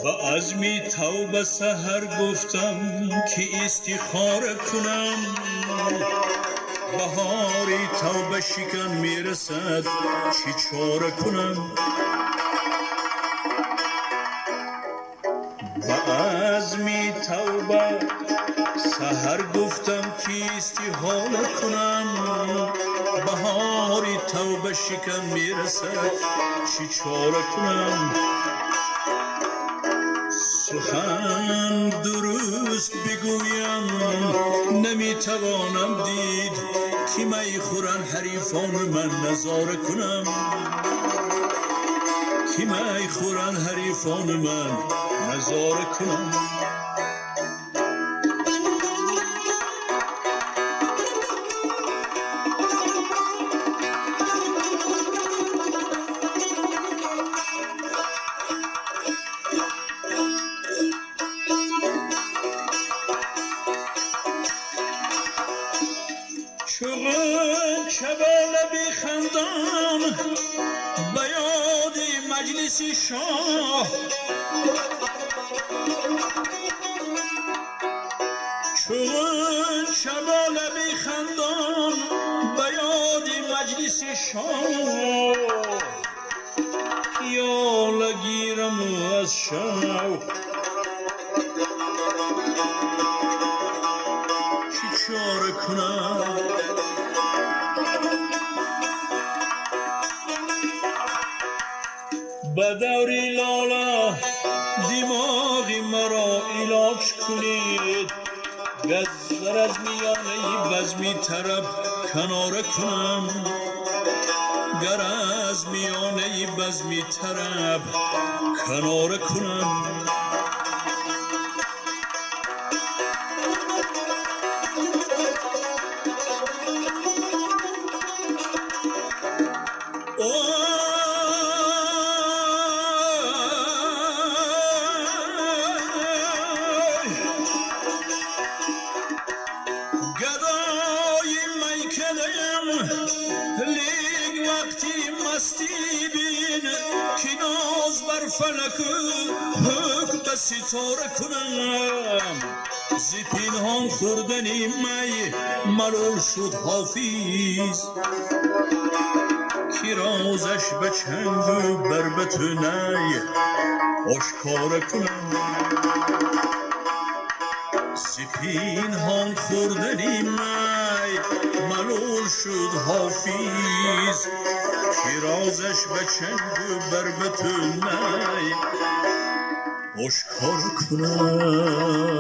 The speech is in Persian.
و عزمی توبه سحر گفتم که استخاره کنم، بهاری توبه شکن میرسد چی چاره کنم. و عزمی توبه سحر گفتم که استخاره کنم، بهاری توبه شکن میرسد چی چاره کنم. سخن درست بگویم نمیتوانم دید که می خورن حریفان من نظاره کنم، که می خورن حریفان من نظاره کنم. چون چبال بخندان به یاد مجلس شاه، چون چبال بخندان به یاد مجلس شاه، خیال گیرم از شاه چی چاره کنم. به دوری لاله دماغی مرا علاج کنید، گذر از میانه بزمی طرب کناره کنم، گر از میانه بزمی طرب کناره کنم. گدای میکدم لیگ وقتی مستی بین که ناز بر فلک حکم ستاره کنم. زی پنهان خوردنی می ملول شد حافظ، که رازش به چنگ و بربت نی آشکار کنم. زی پنهان خوردنی می ملول شد حافظ، که رازش به چنگ و بربت نی آشکار کنم.